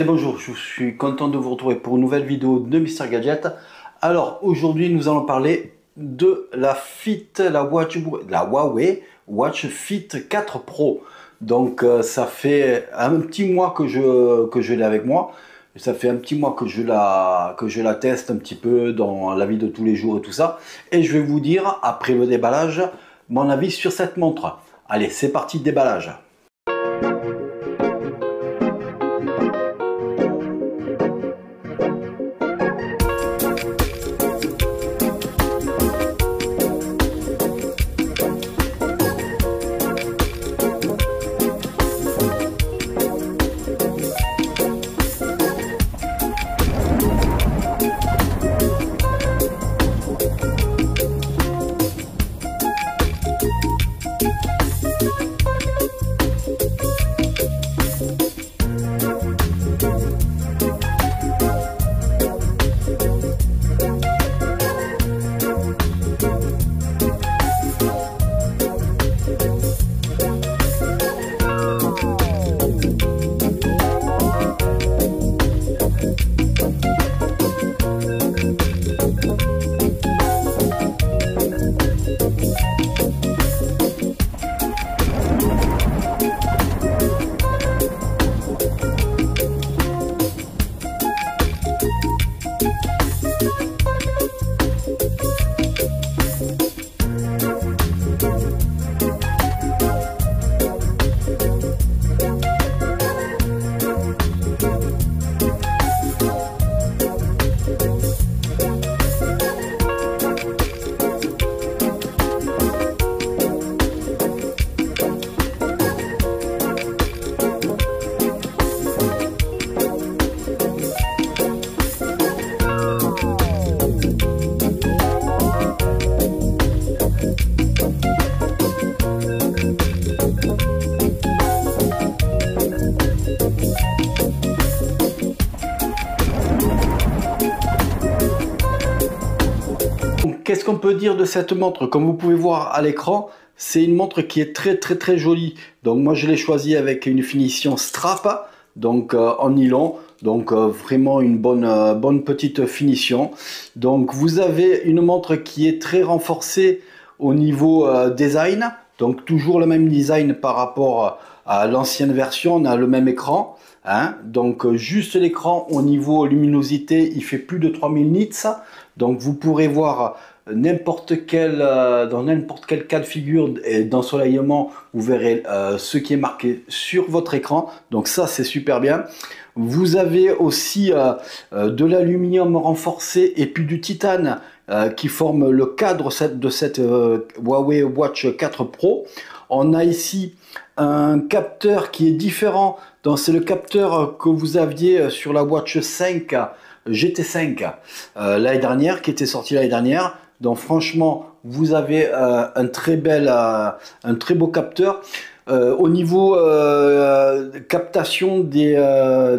bonjour, je suis content de vous retrouver pour une nouvelle vidéo de Mister Gadget. Alors aujourd'hui nous allons parler de la Huawei Watch Fit 4 Pro. Donc ça fait un petit mois que je l'ai avec moi. Ça fait un petit mois que je la teste un petit peu dans la vie de tous les jours et tout ça. Et je vais vous dire, après le déballage, mon avis sur cette montre. Allez, c'est parti, déballage. Qu'est-ce qu'on peut dire de cette montre? Comme vous pouvez voir à l'écran, c'est une montre qui est très jolie. Donc moi je l'ai choisie avec une finition strap, donc en nylon, donc vraiment une bonne petite finition. Donc vous avez une montre qui est très renforcée au niveau design, donc toujours le même design par rapport à l'ancienne version. On a le même écran. Donc juste l'écran au niveau luminosité, il fait plus de 3000 nits. Donc vous pourrez voir dans n'importe quel cas de figure d'ensoleillement, vous verrez ce qui est marqué sur votre écran. Donc ça c'est super bien. Vous avez aussi de l'aluminium renforcé et puis du titane qui forme le cadre de cette Huawei Watch 4 Pro. On a ici un capteur qui est différent. C'est le capteur que vous aviez sur la Watch 5 GT5 l'année dernière, qui était sorti l'année dernière. Donc franchement, vous avez un très beau capteur. Au niveau captation des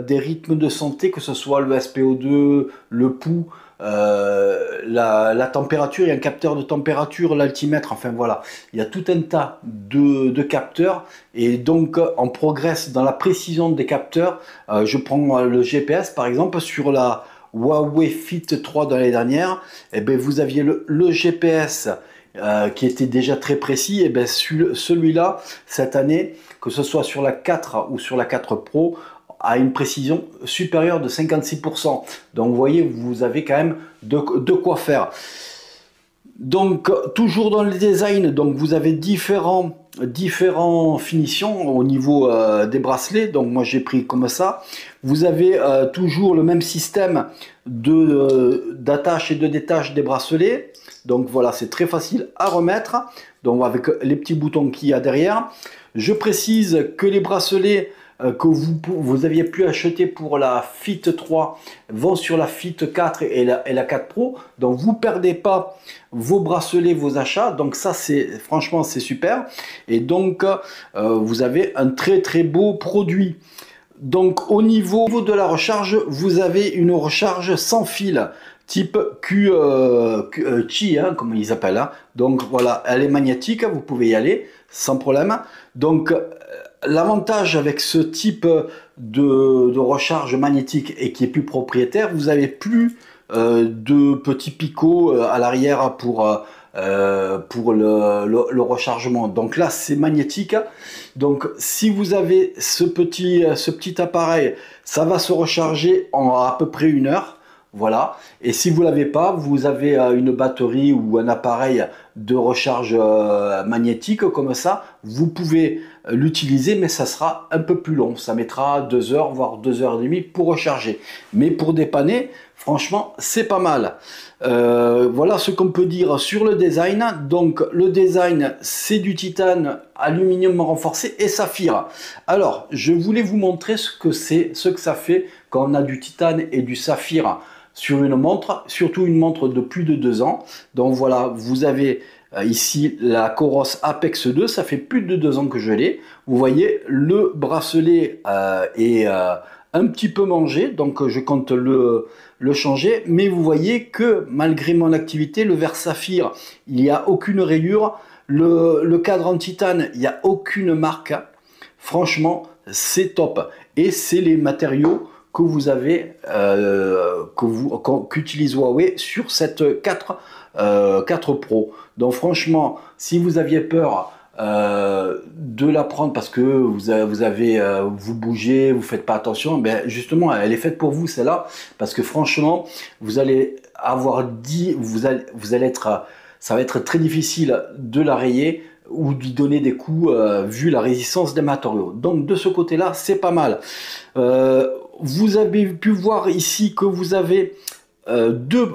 rythmes de santé, que ce soit le SpO2, le pouls, la température, il y a un capteur de température, l'altimètre, enfin voilà, il y a tout un tas de capteurs et donc on progresse dans la précision des capteurs. Je prends le GPS par exemple sur la Huawei Fit 3 de l'année dernière, et bien vous aviez le GPS qui était déjà très précis, et bien celui-là cette année, que ce soit sur la 4 ou sur la 4 Pro, à une précision supérieure de 56%. Donc vous voyez, vous avez quand même de quoi faire. Donc toujours dans le design, donc vous avez différents finitions au niveau des bracelets. Donc moi j'ai pris comme ça. Vous avez toujours le même système d'attache et de détache des bracelets. Donc voilà, c'est très facile à remettre. Donc avec les petits boutons qu'il y a derrière. Je précise que les bracelets que vous aviez pu acheter pour la Fit 3 vont sur la Fit 4 et la 4 Pro. Donc vous perdez pas vos bracelets, vos achats. Donc ça franchement c'est super. Et donc vous avez un très beau produit. Donc au niveau de la recharge, vous avez une recharge sans fil type Qi, comme ils appellent. Donc voilà, elle est magnétique, vous pouvez y aller sans problème. Donc L'avantage avec ce type de recharge magnétique et qui est plus propriétaire, vous n'avez plus de petits picots à l'arrière pour le rechargement. Donc là, c'est magnétique. Donc si vous avez ce petit appareil, ça va se recharger en à peu près 1 heure. Voilà. Et si vous l'avez pas, vous avez une batterie ou un appareil de recharge magnétique comme ça, vous pouvez l'utiliser, mais ça sera un peu plus long. Ça mettra 2 heures, voire 2 heures et demie pour recharger. Mais pour dépanner, franchement, c'est pas mal. Voilà ce qu'on peut dire sur le design. Donc le design, c'est du titane, aluminium renforcé et saphir. Alors, je voulais vous montrer ce que c'est, ce que ça fait quand on a du titane et du saphir sur une montre, surtout une montre de plus de 2 ans. Donc voilà, vous avez ici la Coros Apex 2, ça fait plus de 2 ans que je l'ai. Vous voyez, le bracelet est un petit peu mangé, donc je compte le changer. Mais vous voyez que malgré mon activité, le verre saphir, il n'y a aucune rayure. Le cadre en titane, il n'y a aucune marque. Franchement, c'est top. Et c'est les matériaux que vous avez, qu'utilise Huawei sur cette 4 Pro. Donc franchement, si vous aviez peur de la prendre parce que vous bougez, vous faites pas attention, ben justement, elle est faite pour vous celle-là, parce que franchement, vous allez être, ça va être très difficile de la rayer ou de donner des coups vu la résistance des matériaux. Donc de ce côté-là, c'est pas mal. Vous avez pu voir ici que vous avez deux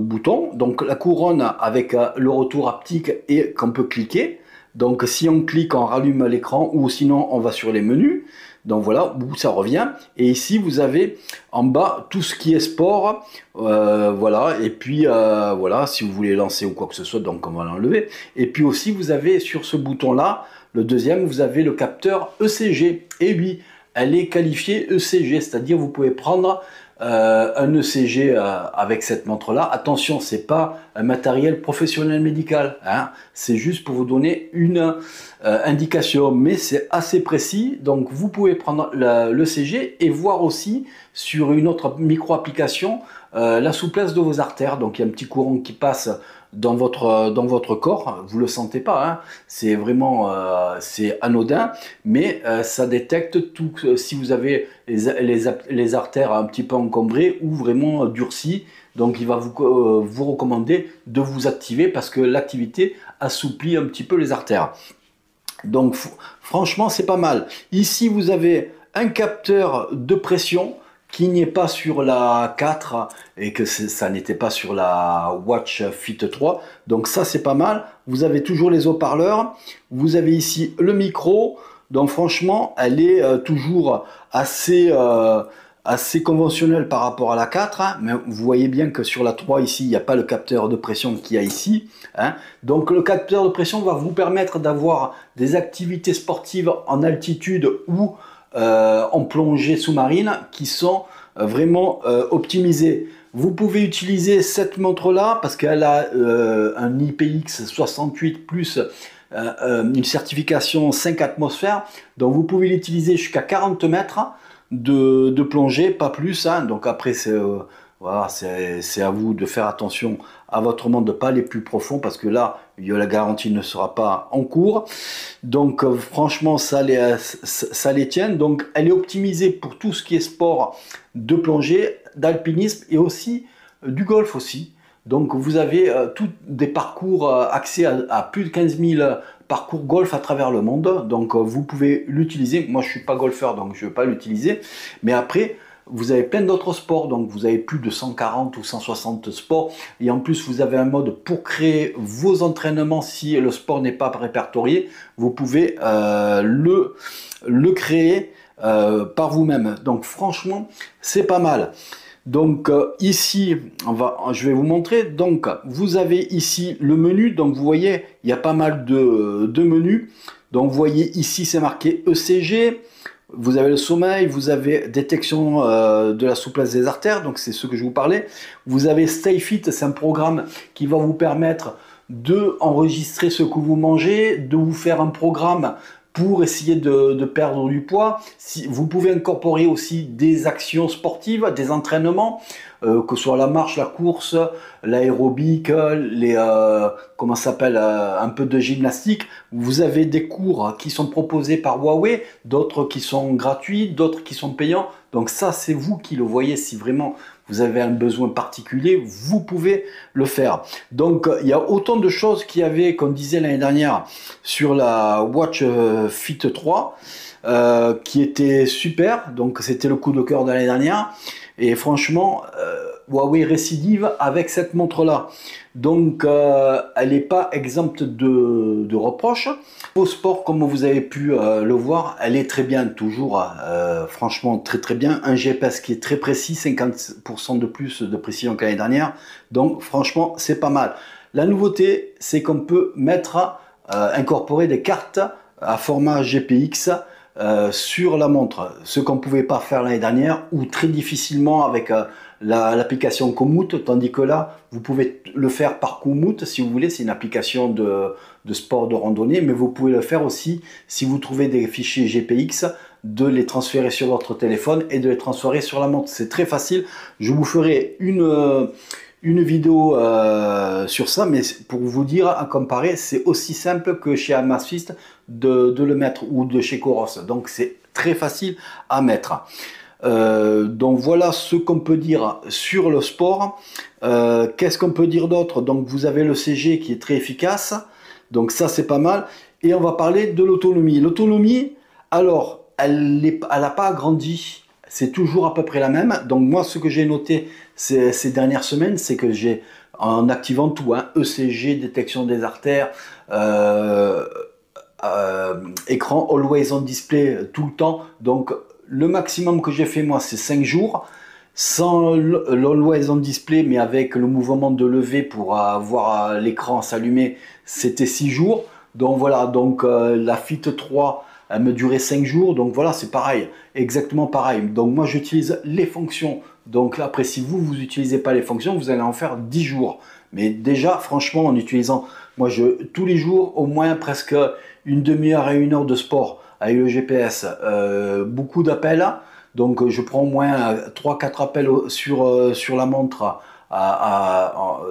boutons, donc la couronne avec le retour haptique et qu'on peut cliquer. Donc si on clique, on rallume l'écran, ou sinon on va sur les menus. Donc voilà où ça revient. Et ici vous avez en bas tout ce qui est sport, voilà. Et puis voilà, si vous voulez lancer ou quoi que ce soit, donc on va l'enlever. Et puis aussi vous avez sur ce bouton là, le deuxième, vous avez le capteur ECG. Et oui, elle est qualifiée ECG, c'est-à-dire vous pouvez prendre un ECG avec cette montre là. Attention, c'est pas un matériel professionnel médical, hein. C'est juste pour vous donner une indication, mais c'est assez précis. Donc vous pouvez prendre l'ECG et voir aussi sur une autre micro application la souplesse de vos artères. Donc il y a un petit courant qui passe dans votre corps, vous le sentez pas, hein. C'est vraiment c'est anodin, mais ça détecte tout si vous avez les artères un petit peu encombrées ou vraiment durcies. Donc il va vous recommander de vous activer, parce que l'activité assouplit un petit peu les artères. Donc franchement, c'est pas mal. Ici vous avez un capteur de pression qui n'est pas sur la 4 et que ça n'était pas sur la Watch Fit 3. Donc ça, c'est pas mal. Vous avez toujours les haut-parleurs. Vous avez ici le micro. Donc franchement, elle est toujours assez conventionnelle par rapport à la 4. Hein. Mais vous voyez bien que sur la 3, ici, il n'y a pas le capteur de pression qu'il y a ici. Hein. Donc le capteur de pression va vous permettre d'avoir des activités sportives en altitude ou en plongée sous-marine qui sont vraiment optimisées. Vous pouvez utiliser cette montre là parce qu'elle a un IPX68 plus une certification 5 atmosphères, donc vous pouvez l'utiliser jusqu'à 40 mètres de plongée, pas plus, hein. Donc après voilà, c'est à vous de faire attention à votre monde, de pas aller plus profond, parce que là la garantie ne sera pas en cours. Donc franchement ça les tient. Donc elle est optimisée pour tout ce qui est sport de plongée, d'alpinisme et aussi du golf aussi. Donc vous avez tous des parcours accès à plus de 15 000 parcours golf à travers le monde. Donc vous pouvez l'utiliser. Moi je suis pas golfeur, donc je ne vais pas l'utiliser, mais après vous avez plein d'autres sports, donc vous avez plus de 140 ou 160 sports, et en plus vous avez un mode pour créer vos entraînements. Si le sport n'est pas répertorié, vous pouvez le créer par vous-même. Donc franchement, c'est pas mal. Donc ici, je vais vous montrer. Donc vous avez ici le menu. Donc vous voyez, il y a pas mal de menus. Donc vous voyez ici, c'est marqué ECG. Vous avez le sommeil, vous avez détection de la souplesse des artères, donc c'est ce que je vous parlais. Vous avez Stay Fit, c'est un programme qui va vous permettre de enregistrer ce que vous mangez, de vous faire un programme pour essayer de perdre du poids. Si, vous pouvez incorporer aussi des actions sportives, des entraînements, que ce soit la marche, la course, l'aérobic, comment ça s'appelle, un peu de gymnastique. Vous avez des cours qui sont proposés par Huawei, d'autres qui sont gratuits, d'autres qui sont payants. Donc ça, c'est vous qui le voyez. Si vraiment vous avez un besoin particulier, vous pouvez le faire. Donc il y a autant de choses qu'il y avait, comme disait l'année dernière, sur la Watch Fit 3, qui était super. Donc c'était le coup de cœur de l'année dernière. Et franchement, Huawei récidive avec cette montre-là. Donc, elle n'est pas exempte de reproches. Au sport, comme vous avez pu le voir, elle est très bien, toujours, franchement très très bien. Un GPS qui est très précis, 50% de plus de précision que l'année dernière. Donc, franchement, c'est pas mal. La nouveauté, c'est qu'on peut incorporer des cartes à format GPX sur la montre, ce qu'on ne pouvait pas faire l'année dernière ou très difficilement avec l'application Komoot, tandis que là vous pouvez le faire par Komoot si vous voulez. C'est une application de sport de randonnée, mais vous pouvez le faire aussi si vous trouvez des fichiers GPX, de les transférer sur votre téléphone et de les transférer sur la montre. C'est très facile. Je vous ferai une vidéo sur ça, mais pour vous dire, à comparer, c'est aussi simple que chez Amazfit de le mettre, ou de chez Coros. Donc c'est très facile à mettre. Donc voilà ce qu'on peut dire sur le sport. Qu'est-ce qu'on peut dire d'autre? Donc vous avez le CG qui est très efficace, donc ça c'est pas mal. Et on va parler de l'autonomie. L'autonomie, alors elle n'a pas grandi, c'est toujours à peu près la même. Donc moi, ce que j'ai noté ces dernières semaines, c'est que j'ai, en activant tout, hein, ECG, détection des artères, écran Always on Display tout le temps. Donc le maximum que j'ai fait moi, c'est 5 jours. Sans l'Always on Display, mais avec le mouvement de lever pour voir l'écran s'allumer, c'était 6 jours. Donc voilà, donc la Fit 3, elle me durait 5 jours, donc voilà, c'est pareil, exactement pareil. Donc moi j'utilise les fonctions, donc là, après si vous n'utilisez pas les fonctions, vous allez en faire 10 jours. Mais déjà, franchement, en utilisant, moi tous les jours, au moins presque une demi-heure et 1 heure de sport avec le GPS, beaucoup d'appels, donc je prends au moins 3-4 appels sur la montre.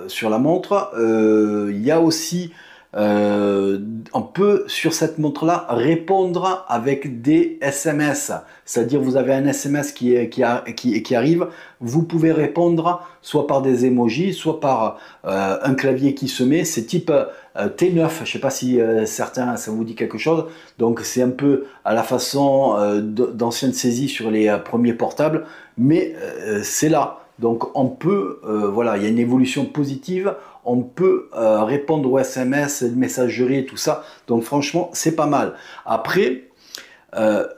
Sur la montre, il y a aussi, on peut sur cette montre là répondre avec des SMS, c'est-à-dire vous avez un SMS qui arrive, vous pouvez répondre soit par des emojis, soit par un clavier qui se met. C'est type T9, je ne sais pas si certains, ça vous dit quelque chose. Donc c'est un peu à la façon d'ancienne saisie sur les premiers portables, mais c'est là. Donc on peut, voilà, il y a une évolution positive, on peut répondre aux SMS, messagerie et tout ça. Donc franchement, c'est pas mal. Après,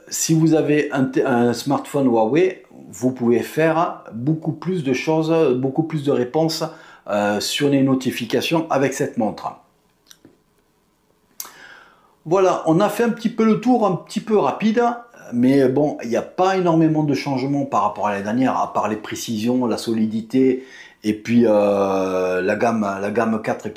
si vous avez un smartphone Huawei, vous pouvez faire beaucoup plus de choses, beaucoup plus de réponses sur les notifications avec cette montre. Voilà, on a fait un petit peu le tour, un petit peu rapide. Mais bon, il n'y a pas énormément de changements par rapport à l'année dernière, à part les précisions, la solidité, et puis la gamme 4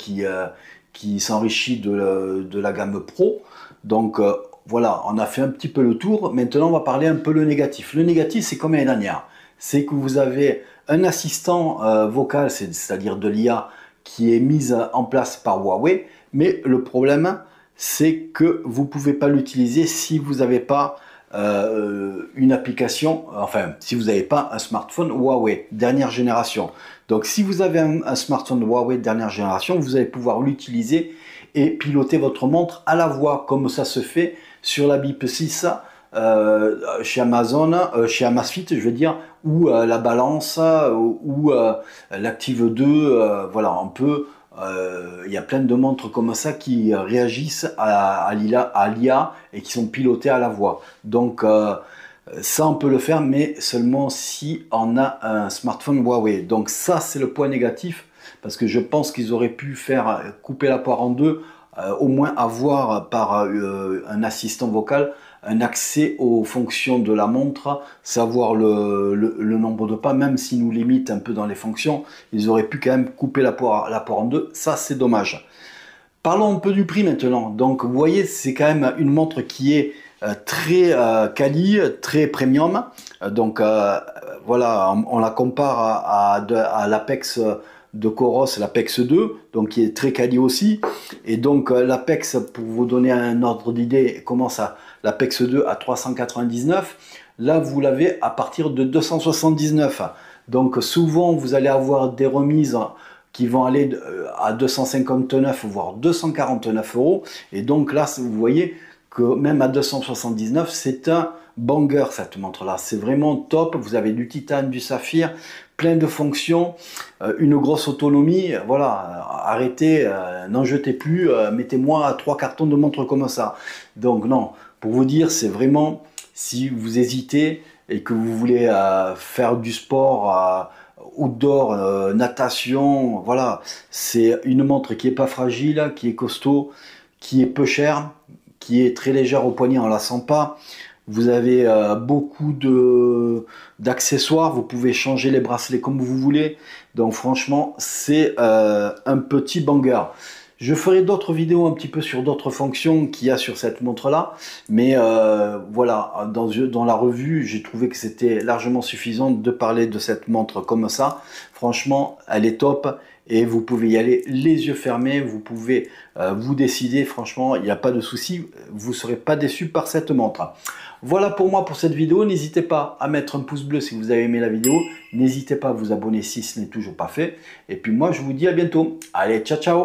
qui s'enrichit de la gamme Pro. Donc voilà, on a fait un petit peu le tour. Maintenant, on va parler un peu le négatif. Le négatif, c'est comme l'année dernière. C'est que vous avez un assistant vocal, c'est-à-dire de l'IA, qui est mise en place par Huawei. Mais le problème, c'est que vous ne pouvez pas l'utiliser si vous n'avez pas une application, enfin si vous n'avez pas un smartphone Huawei dernière génération. Donc si vous avez un smartphone Huawei dernière génération, vous allez pouvoir l'utiliser et piloter votre montre à la voix, comme ça se fait sur la Bip 6 chez Amazon, chez Amazfit je veux dire, ou la Balance, ou l'Active 2, voilà, on peut. Il y a plein de montres comme ça qui réagissent à l'IA et qui sont pilotées à la voix. Donc ça on peut le faire, mais seulement si on a un smartphone Huawei. Donc ça c'est le point négatif, parce que je pense qu'ils auraient pu faire couper la poire en deux, au moins avoir par un assistant vocal un accès aux fonctions de la montre, savoir le nombre de pas, même s'ils nous limitent un peu dans les fonctions, ils auraient pu quand même couper la poire en deux. Ça c'est dommage. Parlons un peu du prix maintenant. Donc vous voyez, c'est quand même une montre qui est très quali, très premium. Donc voilà, on la compare à l'Apex de Coros, l'Apex 2, donc qui est très quali aussi. Et donc l'Apex, pour vous donner un ordre d'idée, commence à l'Apex 2 à 399. Là, vous l'avez à partir de 279. Donc souvent, vous allez avoir des remises qui vont aller à 259 voire 249 euros. Et donc là, vous voyez que même à 279, c'est un banger cette montre-là. C'est vraiment top. Vous avez du titane, du saphir, plein de fonctions, une grosse autonomie. Voilà, arrêtez, n'en jetez plus, mettez-moi 3 cartons de montre comme ça. Donc non, pour vous dire, c'est vraiment, si vous hésitez et que vous voulez faire du sport, outdoor, natation, voilà, c'est une montre qui est pas fragile, qui est costaud, qui est peu chère, qui est très légère au poignet, on la sent pas. Vous avez beaucoup d'accessoires, vous pouvez changer les bracelets comme vous voulez. Donc franchement, c'est un petit banger. Je ferai d'autres vidéos un petit peu sur d'autres fonctions qu'il y a sur cette montre-là. Mais voilà, dans la revue, j'ai trouvé que c'était largement suffisant de parler de cette montre comme ça. Franchement, elle est top. Et vous pouvez y aller les yeux fermés, vous pouvez vous décider, franchement, il n'y a pas de souci, vous ne serez pas déçu par cette montre. Voilà pour moi pour cette vidéo, n'hésitez pas à mettre un pouce bleu si vous avez aimé la vidéo, n'hésitez pas à vous abonner si ce n'est toujours pas fait, et puis moi je vous dis à bientôt, allez ciao ciao.